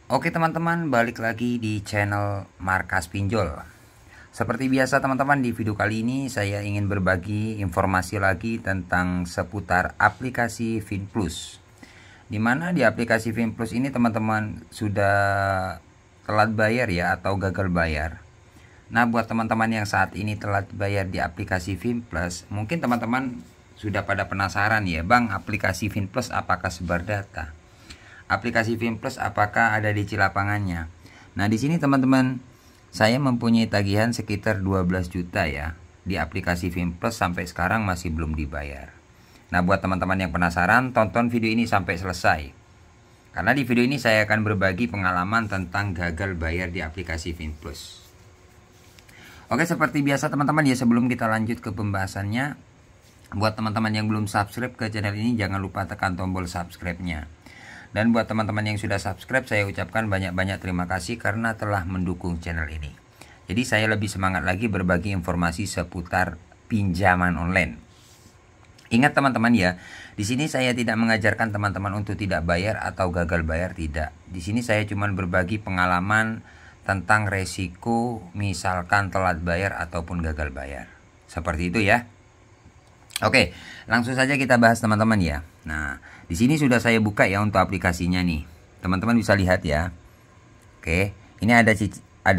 Oke teman-teman, balik lagi di channel Markas Pinjol. Seperti biasa teman-teman, di video kali ini saya ingin berbagi informasi lagi tentang seputar aplikasi FinPlus. Dimana di aplikasi FinPlus ini teman-teman sudah telat bayar ya, atau gagal bayar. Nah, buat teman-teman yang saat ini telat bayar di aplikasi FinPlus, mungkin teman-teman sudah pada penasaran ya, Bang, aplikasi FinPlus apakah sebar data? Aplikasi FinPlus apakah ada di Cilapangannya? Nah, di sini teman-teman, saya mempunyai tagihan sekitar 12 juta ya di aplikasi FinPlus, sampai sekarang masih belum dibayar. Nah, buat teman-teman yang penasaran, tonton video ini sampai selesai. Karena di video ini saya akan berbagi pengalaman tentang gagal bayar di aplikasi FinPlus. Oke, seperti biasa teman-teman ya, sebelum kita lanjut ke pembahasannya, buat teman-teman yang belum subscribe ke channel ini, jangan lupa tekan tombol subscribe-nya. Dan buat teman-teman yang sudah subscribe, saya ucapkan banyak-banyak terima kasih karena telah mendukung channel ini. Jadi saya lebih semangat lagi berbagi informasi seputar pinjaman online. Ingat teman-teman ya, di sini saya tidak mengajarkan teman-teman untuk tidak bayar atau gagal bayar, tidak. Di sini saya cuma berbagi pengalaman tentang resiko misalkan telat bayar ataupun gagal bayar. Seperti itu ya. Oke, langsung saja kita bahas teman-teman ya. Nah, di sini sudah saya buka ya untuk aplikasinya nih. Teman-teman bisa lihat ya. Oke, ini ada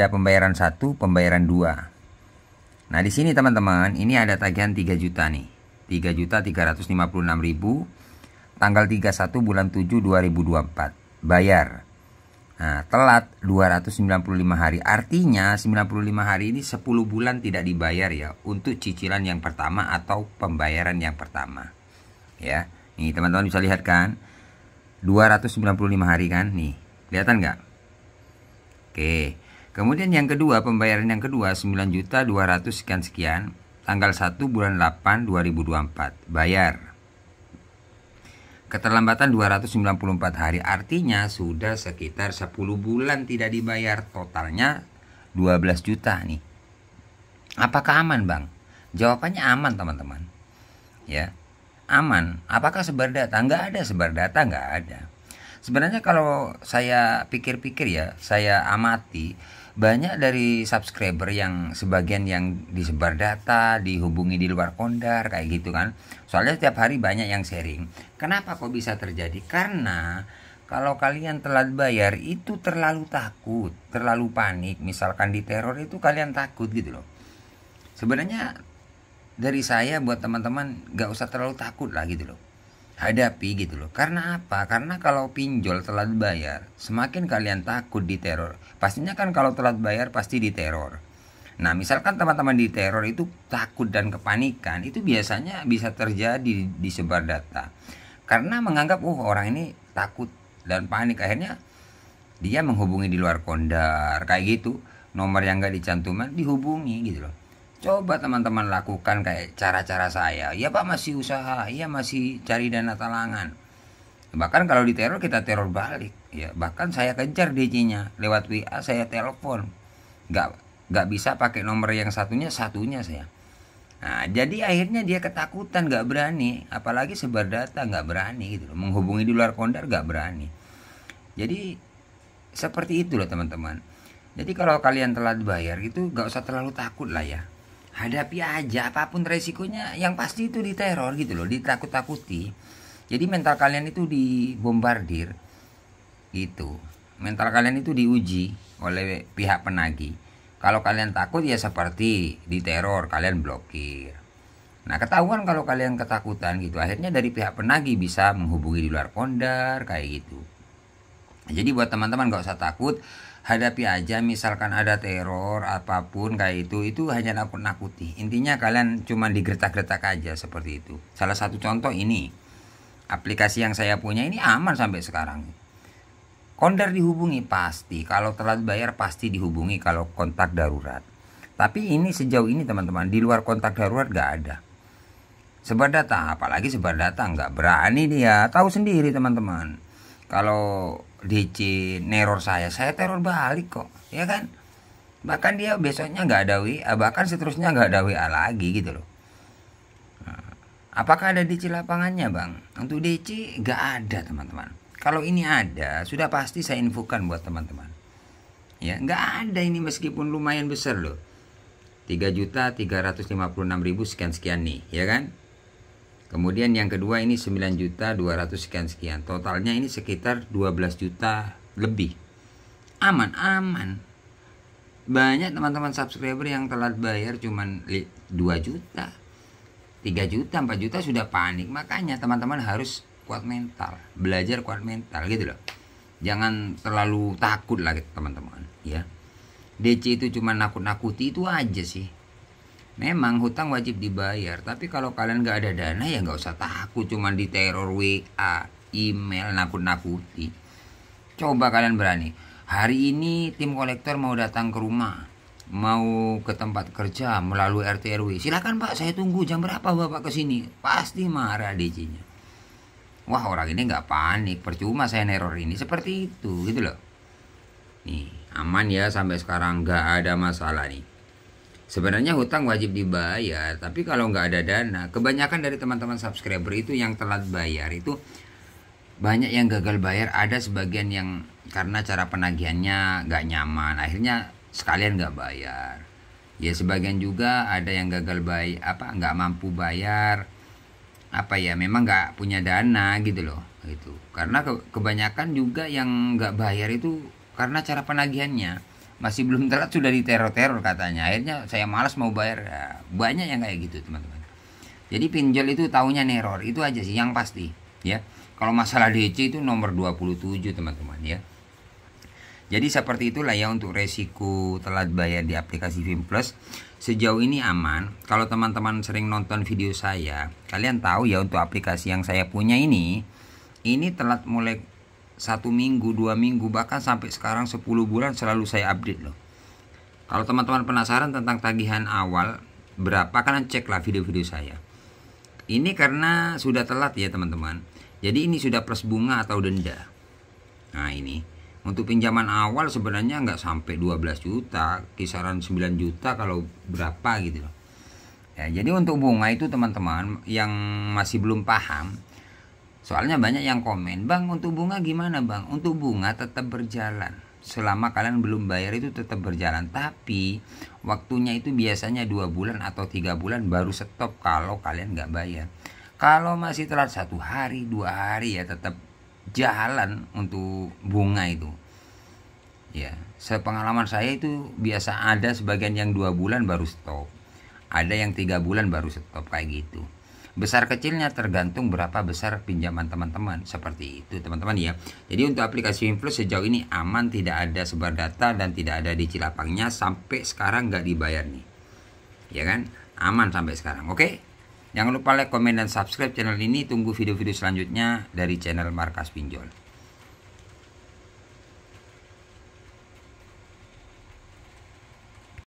pembayaran 1, pembayaran 2. Nah, di sini teman-teman, ini ada tagihan 3 juta nih. 3.356.000 tanggal 31 bulan 7 2024. Bayar. Nah, telat 295 hari. Artinya 95 hari ini 10 bulan tidak dibayar ya, untuk cicilan yang pertama atau pembayaran yang pertama. Ya. Nih, teman-teman bisa lihat kan? 295 hari kan? Nih, kelihatan nggak? Oke. Kemudian yang kedua, pembayaran yang kedua 9.200 sekian tanggal 1 bulan 8 2024. Bayar. Keterlambatan 294 hari, artinya sudah sekitar 10 bulan tidak dibayar, totalnya 12 juta nih. Apakah aman, Bang? Jawabannya aman, teman-teman. Ya, aman. Apakah sebar data? Nggak ada sebar data, nggak ada. Sebenarnya kalau saya pikir-pikir ya, saya amati, banyak dari subscriber yang sebagian yang disebar data, dihubungi di luar kondar kayak gitu kan. Soalnya setiap hari banyak yang sharing. Kenapa kok bisa terjadi? Karena kalau kalian telat bayar itu terlalu takut, terlalu panik. Misalkan diteror itu kalian takut gitu loh. Sebenarnya dari saya buat teman-teman gak usah terlalu takut lah gitu loh. Hadapi gitu loh. Karena apa? Karena kalau pinjol telat bayar, semakin kalian takut diteror. Pastinya kan kalau telat bayar pasti diteror. Nah, misalkan teman-teman diteror itu takut dan kepanikan, itu biasanya bisa terjadi di sebar data. Karena menganggap orang ini takut dan panik, akhirnya dia menghubungi di luar kondar kayak gitu. Nomor yang gak dicantuman dihubungi gitu loh. Coba teman-teman lakukan kayak cara-cara saya. Ya Pak, masih usaha, ya masih cari dana talangan. Bahkan kalau diteror kita teror balik. Ya, bahkan saya kejar DC-nya lewat WA, saya telepon. Gak bisa pakai nomor yang satunya saya. Nah, jadi akhirnya dia ketakutan, gak berani. Apalagi sebar data gak berani gitu loh. Menghubungi di luar kondar gak berani. Jadi seperti itu loh teman-teman. Jadi kalau kalian telat bayar itu gak usah terlalu takut lah ya. Hadapi aja apapun resikonya, yang pasti itu diteror gitu loh, ditakut-takuti. Jadi mental kalian itu dibombardir gitu. Mental kalian itu diuji oleh pihak penagih. Kalau kalian takut ya seperti diteror, kalian blokir. Nah, ketahuan kalau kalian ketakutan gitu, akhirnya dari pihak penagih bisa menghubungi di luar kondar kayak gitu. Jadi buat teman-teman gak usah takut, hadapi aja. Misalkan ada teror apapun kayak itu hanya nakut-nakuti. Intinya kalian cuma digretak-gretak aja seperti itu. Salah satu contoh ini, aplikasi yang saya punya ini aman sampai sekarang. Kondar dihubungi pasti, kalau telat bayar pasti dihubungi kalau kontak darurat. Tapi ini sejauh ini teman-teman, di luar kontak darurat gak ada. Sebar data, apalagi sebar data nggak berani dia. Tahu sendiri teman-teman. Kalau DC neror saya teror balik kok, ya kan? Bahkan dia besoknya nggak ada WA, bahkan seterusnya nggak ada WA lagi gitu loh. Nah, apakah ada DC lapangannya, Bang? Untuk DC nggak ada teman-teman. Kalau ini ada, sudah pasti saya infokan buat teman-teman. Ya, nggak ada ini meskipun lumayan besar loh. 3.356.000 sekian-sekian nih, ya kan? Kemudian yang kedua ini 9.200 sekian-sekian. Totalnya ini sekitar 12 juta lebih. Aman. Banyak teman-teman subscriber yang telat bayar cuman 2 juta. 3 juta, 4 juta sudah panik. Makanya teman-teman harus kuat mental, belajar kuat mental gitu loh. Jangan terlalu takut lagi teman-teman, ya. DC itu cuma nakut-nakuti itu aja sih. Memang hutang wajib dibayar, tapi kalau kalian nggak ada dana ya nggak usah takut, cuma diteror WA, email, nakut-nakuti. Coba kalian berani. Hari ini tim kolektor mau datang ke rumah, mau ke tempat kerja melalui RT RW. Silakan Pak, saya tunggu jam berapa Bapak ke sini. Pasti marah DC-nya. Wah, orang ini nggak panik, percuma saya neror ini, seperti itu gitu loh. Nih, aman ya sampai sekarang nggak ada masalah nih. Sebenarnya hutang wajib dibayar, tapi kalau nggak ada dana, kebanyakan dari teman-teman subscriber itu yang telat bayar itu banyak yang gagal bayar. Ada sebagian yang karena cara penagihannya nggak nyaman, akhirnya sekalian nggak bayar. Ya sebagian juga ada yang gagal bayar, nggak mampu bayar, memang nggak punya dana gitu loh. Itu karena kebanyakan juga yang nggak bayar itu karena cara penagihannya masih belum telat sudah diteror-teror katanya. Akhirnya saya malas mau bayar. Ya, banyak yang kayak gitu teman-teman. Jadi pinjol itu taunya neror, itu aja sih yang pasti ya. Kalau masalah DC itu nomor 27 teman-teman ya. Jadi seperti itulah ya untuk resiko telat bayar di aplikasi Finplus. Sejauh ini aman. Kalau teman-teman sering nonton video saya, kalian tahu ya untuk aplikasi yang saya punya ini telat mulai 1 minggu, 2 minggu, bahkan sampai sekarang 10 bulan selalu saya update loh. Kalau teman-teman penasaran tentang tagihan awal berapa, kalian ceklah video-video saya. Ini karena sudah telat ya teman-teman. Jadi ini sudah plus bunga atau denda. Nah ini untuk pinjaman awal sebenarnya nggak sampai 12 juta, kisaran 9 juta kalau berapa gitu loh. Ya, jadi untuk bunga itu teman-teman yang masih belum paham, soalnya banyak yang komen, Bang untuk bunga gimana Bang? Untuk bunga tetap berjalan. Selama kalian belum bayar itu tetap berjalan. Tapi waktunya itu biasanya 2 bulan atau 3 bulan baru stop kalau kalian nggak bayar. Kalau masih telat 1 hari, 2 hari ya tetap jalan untuk bunga itu. Ya, sepengalaman saya itu biasa ada sebagian yang 2 bulan baru stop. Ada yang 3 bulan baru stop kayak gitu. Besar kecilnya tergantung berapa besar pinjaman teman-teman, seperti itu teman-teman ya. Jadi untuk aplikasi Finplus sejauh ini aman, tidak ada sebar data dan tidak ada di Cilapangnya sampai sekarang nggak dibayar nih, ya kan, aman sampai sekarang. Oke, jangan lupa like, komen dan subscribe channel ini. Tunggu video-video selanjutnya dari channel Markas Pinjol.